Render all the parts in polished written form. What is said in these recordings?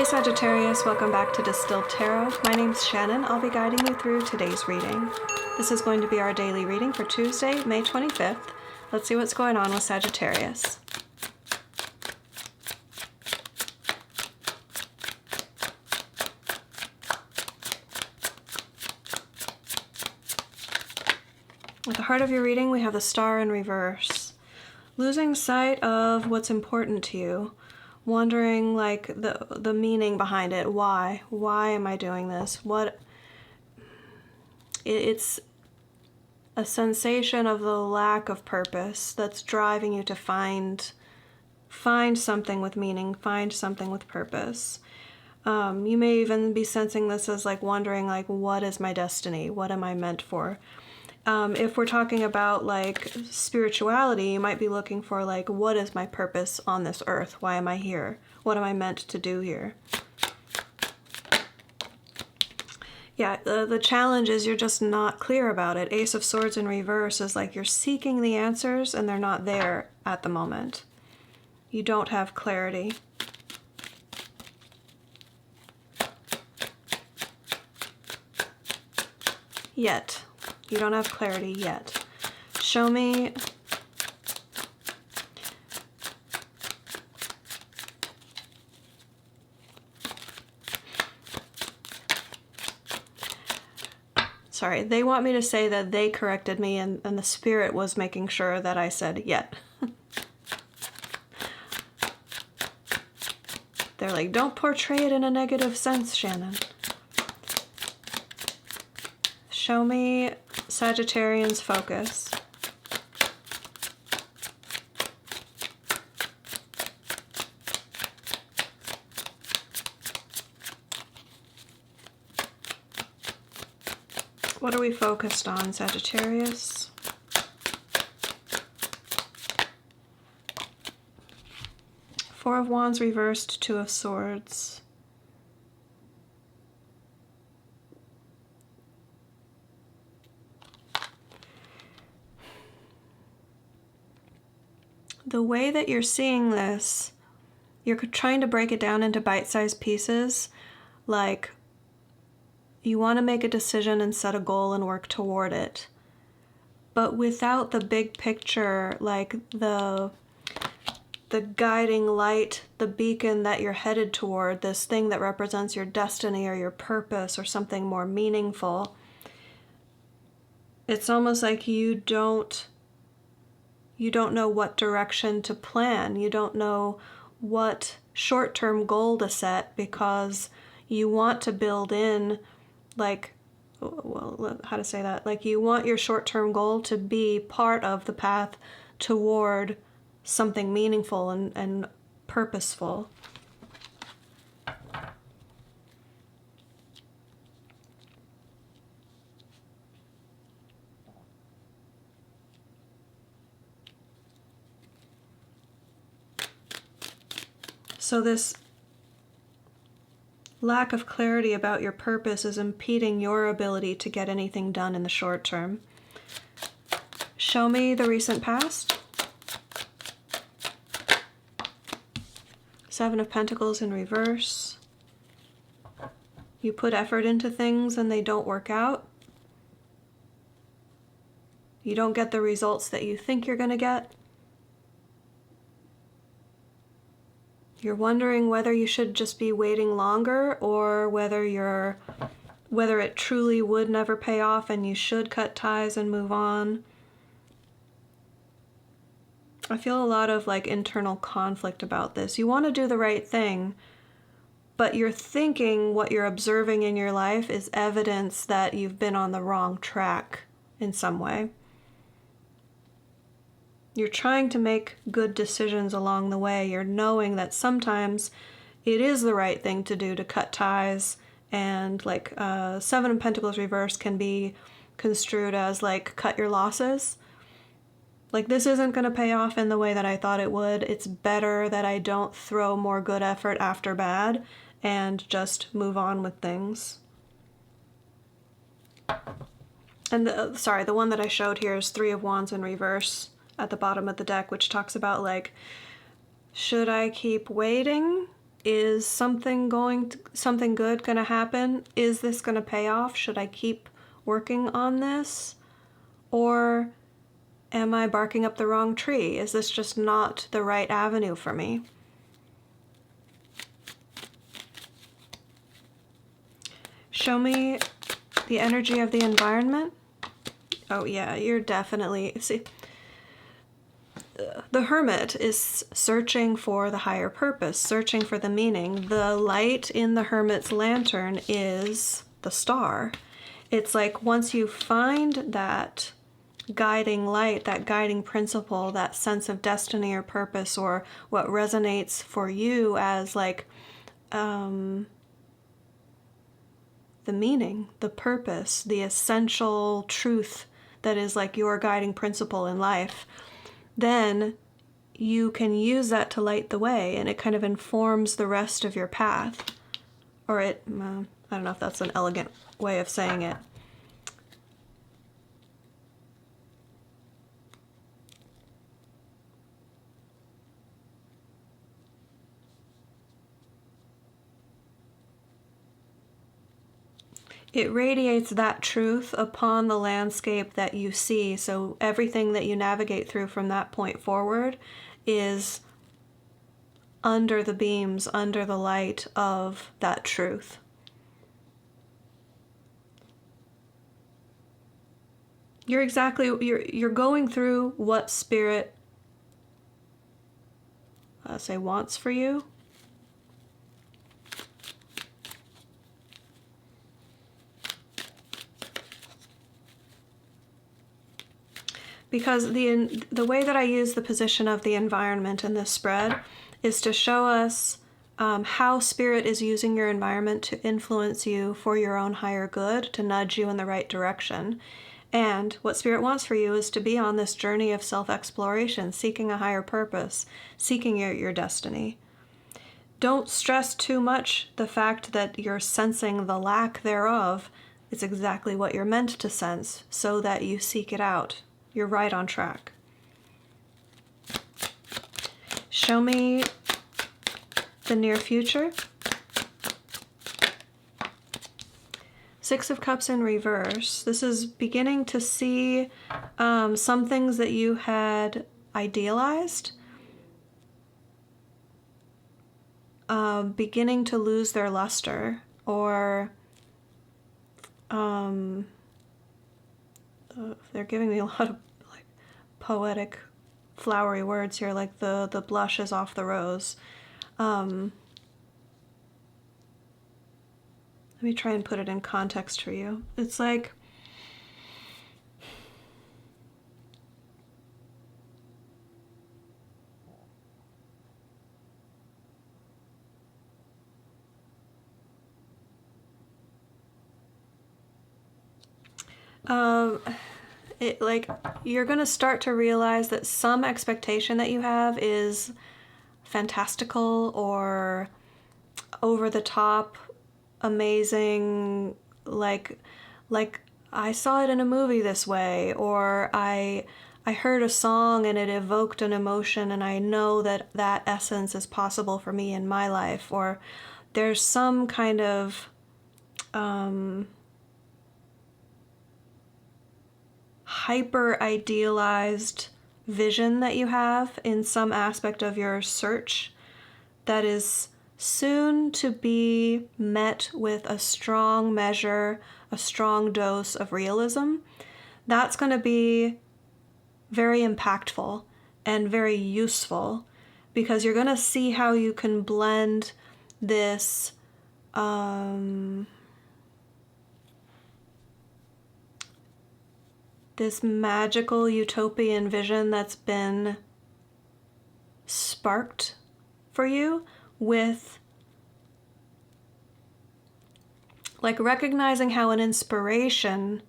Hey Sagittarius, welcome back to Distilled Tarot. My name's Shannon. I'll be guiding you through today's reading. This is going to be our daily reading for Tuesday, May 25th. Let's see what's going on with Sagittarius. At the heart of your reading, we have the Star in reverse. Losing sight of what's important to you. Wondering like the meaning behind it. Why am I doing this? It's a sensation of the lack of purpose that's driving you to find something with meaning, find something with purpose. You may even be sensing this as like wondering like, what is my destiny? What am I meant for? If we're talking about like spirituality, you might be looking for like, what is my purpose on this earth? Why am I here? What am I meant to do here? Yeah, the challenge is you're just not clear about it. Ace of Swords in reverse is like you're seeking the answers and they're not there at the moment. You don't have clarity. Yet. You don't have clarity yet. Show me sorry, they want me to say that they corrected me and the spirit was making sure that I said yet. They're like, don't portray it in a negative sense, Shannon. Show me Sagittarian's focus. What are we focused on, Sagittarius? Four of Wands reversed, Two of Swords. The way that you're seeing this, you're trying to break it down into bite-sized pieces. Like, you want to make a decision and set a goal and work toward it. But without the big picture, like the guiding light, the beacon that you're headed toward, this thing that represents your destiny or your purpose or something more meaningful, it's almost like you don't know what direction to plan. You don't know what short-term goal to set because you want to build in, like, well, how to say that? Like, you want your short-term goal to be part of the path toward something meaningful and purposeful. So this lack of clarity about your purpose is impeding your ability to get anything done in the short term. Show me the recent past. Seven of Pentacles in reverse. You put effort into things and they don't work out. You don't get the results that you think you're going to get. You're wondering whether you should just be waiting longer or whether it truly would never pay off and you should cut ties and move on. I feel a lot of like internal conflict about this. You want to do the right thing, but you're thinking what you're observing in your life is evidence that you've been on the wrong track in some way. You're trying to make good decisions along the way. You're knowing that sometimes it is the right thing to do to cut ties, and like Seven of Pentacles reverse can be construed as like cut your losses. Like, this isn't going to pay off in the way that I thought it would. It's better that I don't throw more good effort after bad and just move on with things. And the one that I showed here is Three of Wands in reverse at the bottom of the deck, which talks about like, should I keep waiting is something good going to happen? Is this going to pay off? Should I keep working on this? Or am I barking up the wrong tree? Is this just not the right avenue for me? Show me the energy of the environment. Oh yeah, you're definitely, see, the Hermit is searching for the higher purpose, searching for the meaning. The light in the Hermit's lantern is the star. It's like once you find that guiding light, that guiding principle, that sense of destiny or purpose, or what resonates for you as like the meaning, the purpose, the essential truth that is like your guiding principle in life, then you can use that to light the way, and it kind of informs the rest of your path. Or I don't know if that's an elegant way of saying it. It radiates that truth upon the landscape that you see, so everything that you navigate through from that point forward is under the beams, under the light of that truth. You're going through what Spirit, wants for you. Because the way that I use the position of the environment in this spread is to show us how Spirit is using your environment to influence you for your own higher good, to nudge you in the right direction. And what Spirit wants for you is to be on this journey of self-exploration, seeking a higher purpose, seeking your destiny. Don't stress too much the fact that you're sensing the lack thereof. It's exactly what you're meant to sense, so that you seek it out. You're right on track. Show me the near future. Six of Cups in reverse. This is beginning to see some things that you had idealized beginning to lose their luster, or they're giving me a lot of like poetic, flowery words here, like the blush is off the rose. Let me try and put it in context for you. It's like you're gonna start to realize that some expectation that you have is fantastical or over the top, amazing, like I saw it in a movie this way, or I heard a song and it evoked an emotion and I know that that essence is possible for me in my life, or there's some kind of hyper idealized vision that you have in some aspect of your search that is soon to be met with a strong measure, a strong dose of realism. That's going to be very impactful and very useful, because you're going to see how you can blend this this magical utopian vision that's been sparked for you with like recognizing how an inspiration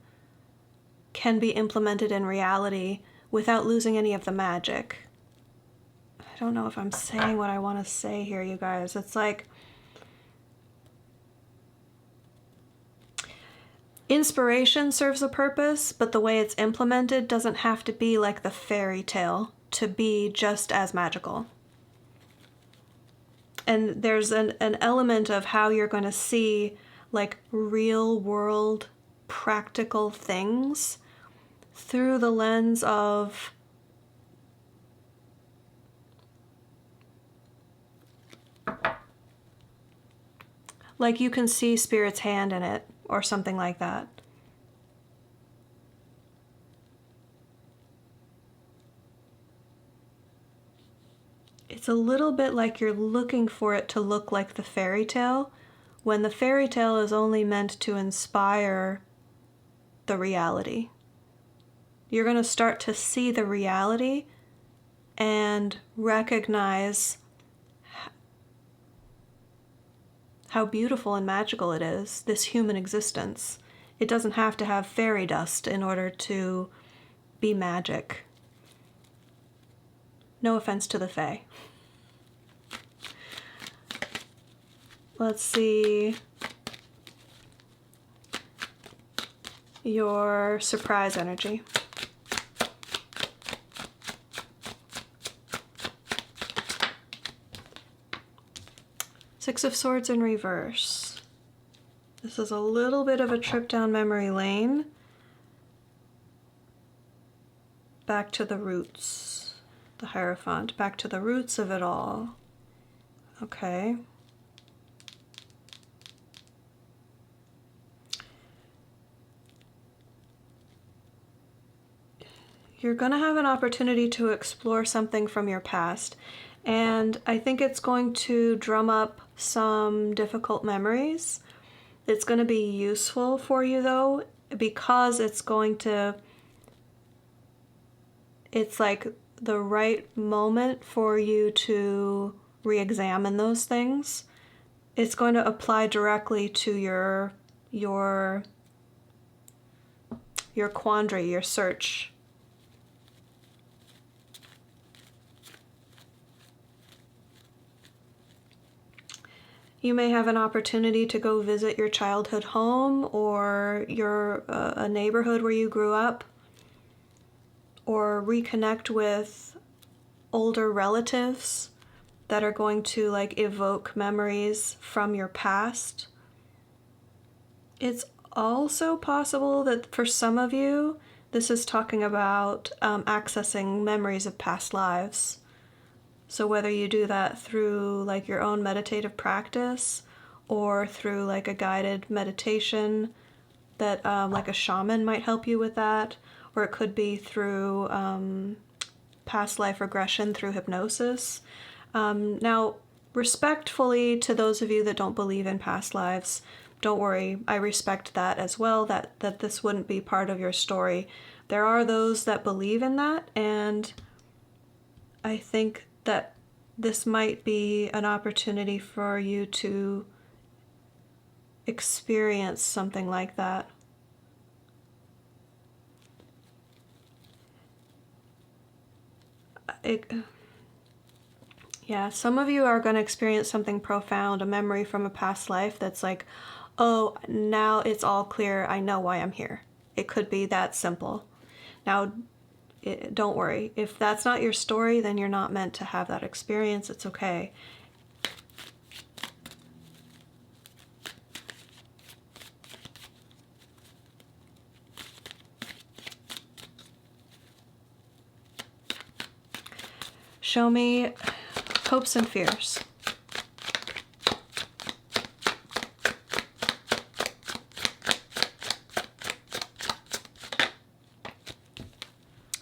can be implemented in reality without losing any of the magic. I don't know if I'm saying what I want to say here, you guys. It's like inspiration serves a purpose, but the way it's implemented doesn't have to be like the fairy tale to be just as magical. And there's an element of how you're going to see like real world practical things through the lens of like you can see Spirit's hand in it or something like that. It's a little bit like you're looking for it to look like the fairy tale, when the fairy tale is only meant to inspire the reality. You're going to start to see the reality and recognize how beautiful and magical it is, this human existence. It doesn't have to have fairy dust in order to be magic. No offense to the Fae. Let's see your surprise energy. Six of Swords in reverse. This is a little bit of a trip down memory lane. Back to the roots. The Hierophant. Back to the roots of it all. Okay. You're going to have an opportunity to explore something from your past. And I think it's going to drum up some difficult memories. It's going to be useful for you though, because it's like the right moment for you to re-examine those things. It's going to apply directly to your quandary, your search. You may have an opportunity to go visit your childhood home or a neighborhood where you grew up, or reconnect with older relatives that are going to like evoke memories from your past. It's also possible that for some of you, this is talking about accessing memories of past lives. So whether you do that through like your own meditative practice or through like a guided meditation that like a shaman might help you with that, or it could be through past life regression through hypnosis. Now, respectfully to those of you that don't believe in past lives, don't worry, I respect that as well, that this wouldn't be part of your story. There are those that believe in that, and I think that this might be an opportunity for you to experience something like that. Yeah, some of you are going to experience something profound, a memory from a past life that's like, oh, now it's all clear, I know why I'm here. It could be that simple. Now, don't worry. If that's not your story, then you're not meant to have that experience. It's okay. Show me hopes and fears.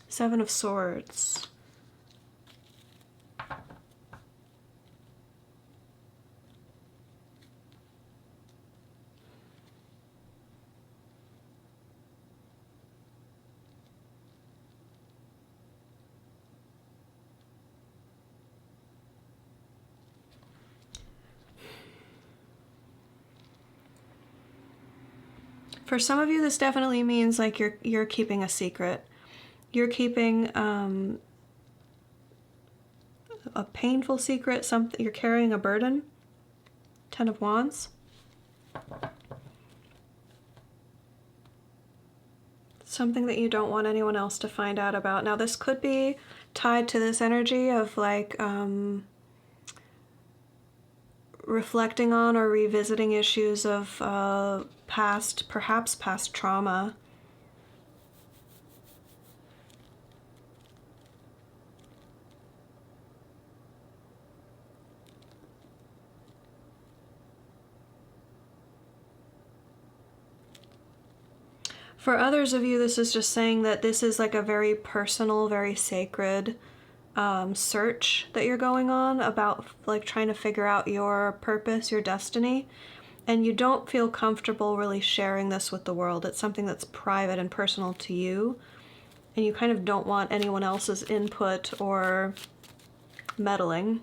Seven of Swords. For some of you, this definitely means like you're keeping a secret. You're keeping a painful secret, something you're carrying a burden. Ten of Wands. Something that you don't want anyone else to find out about. Now this could be tied to this energy of like reflecting on or revisiting issues of perhaps past trauma. For others of you, this is just saying that this is like a very personal, very sacred search that you're going on about like trying to figure out your purpose, your destiny, and you don't feel comfortable really sharing this with the world. It's something that's private and personal to you, and you kind of don't want anyone else's input or meddling.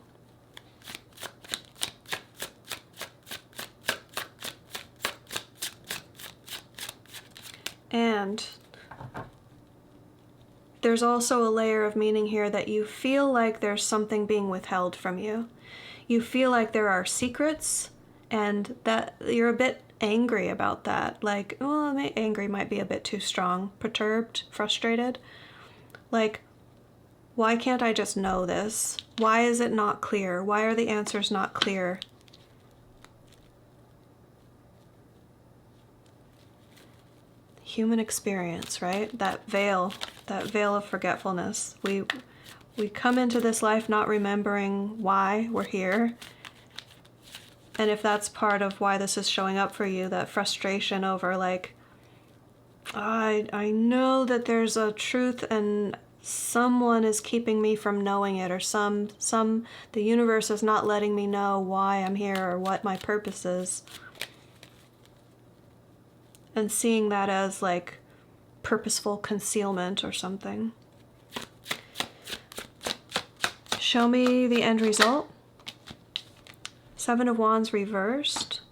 And there's also a layer of meaning here that you feel like there's something being withheld from you. You feel like there are secrets, and that you're a bit angry about that. Like, well, angry might be a bit too strong. Perturbed, frustrated. Like, why can't I just know this? Why is it not clear? Why are the answers not clear? Human experience, right? That veil of forgetfulness. We come into this life not remembering why we're here. And if that's part of why this is showing up for you, that frustration over like, I know that there's a truth and someone is keeping me from knowing it, or the universe is not letting me know why I'm here or what my purpose is. And seeing that as like purposeful concealment or something. Show me the end result. 7 of Wands reversed.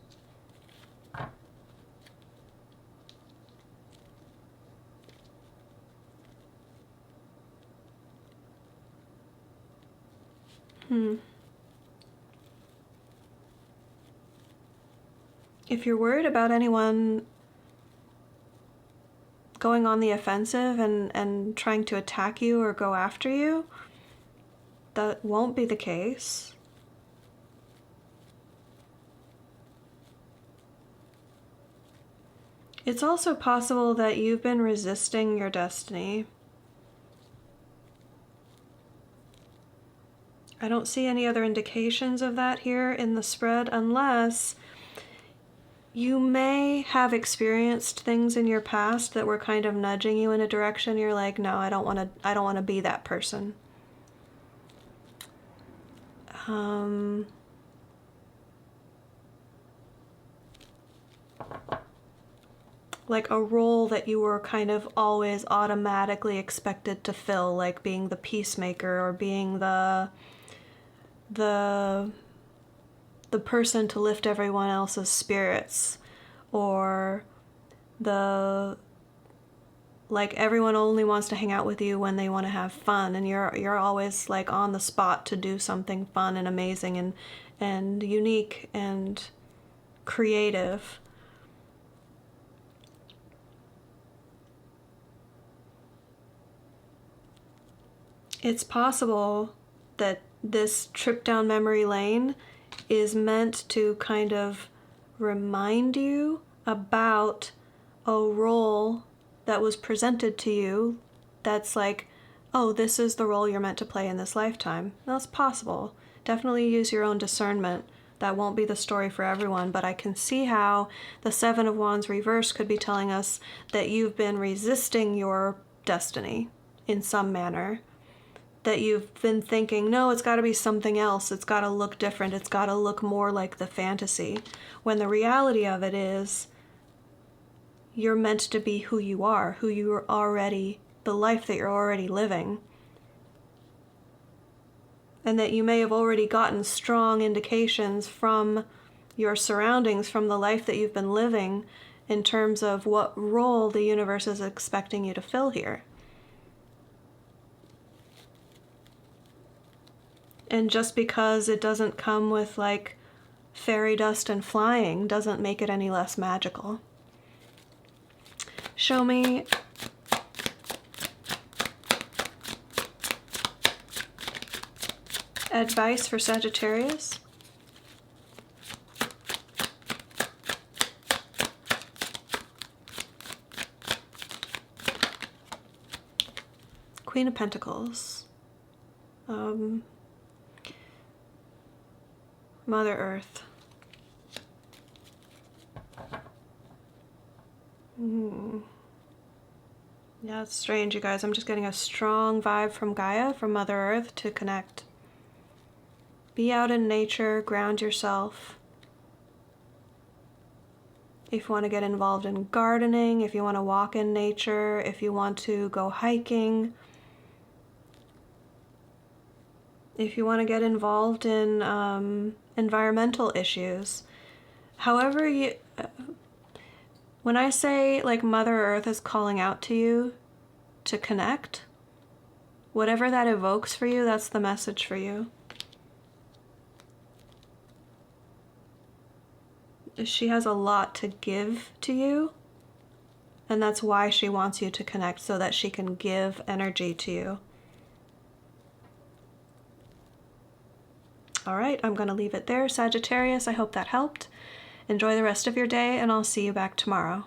If you're worried about anyone going on the offensive and trying to attack you or go after you, that won't be the case. It's also possible that you've been resisting your destiny. I don't see any other indications of that here in the spread, unless you may have experienced things in your past that were kind of nudging you in a direction. You're like, no, I don't want to be that person. Like a role that you were kind of always automatically expected to fill, like being the peacemaker or being the person to lift everyone else's spirits, or like everyone only wants to hang out with you when they want to have fun, and you're always like on the spot to do something fun and amazing and unique and creative. It's possible that this trip down memory lane is meant to kind of remind you about a role that was presented to you that's like, oh, this is the role you're meant to play in this lifetime. That's possible. Definitely use your own discernment. That won't be the story for everyone, but I can see how the 7 of Wands reverse could be telling us that you've been resisting your destiny in some manner. That you've been thinking, no, it's got to be something else. It's got to look different. It's got to look more like the fantasy. When the reality of it is, you're meant to be who you are already, the life that you're already living. And that you may have already gotten strong indications from your surroundings, from the life that you've been living, in terms of what role the universe is expecting you to fill here. And just because it doesn't come with like fairy dust and flying doesn't make it any less magical. Show me advice for Sagittarius. Queen of Pentacles. Mother Earth. Yeah, it's strange, you guys. I'm just getting a strong vibe from Gaia, from Mother Earth, to connect. Be out in nature, ground yourself. If you want to get involved in gardening, if you want to walk in nature, if you want to go hiking, if you want to get involved in environmental issues, however you... When I say, like, Mother Earth is calling out to you to connect, whatever that evokes for you, that's the message for you. She has a lot to give to you, and that's why she wants you to connect, so that she can give energy to you. All right, I'm going to leave it there, Sagittarius. I hope that helped. Enjoy the rest of your day, and I'll see you back tomorrow.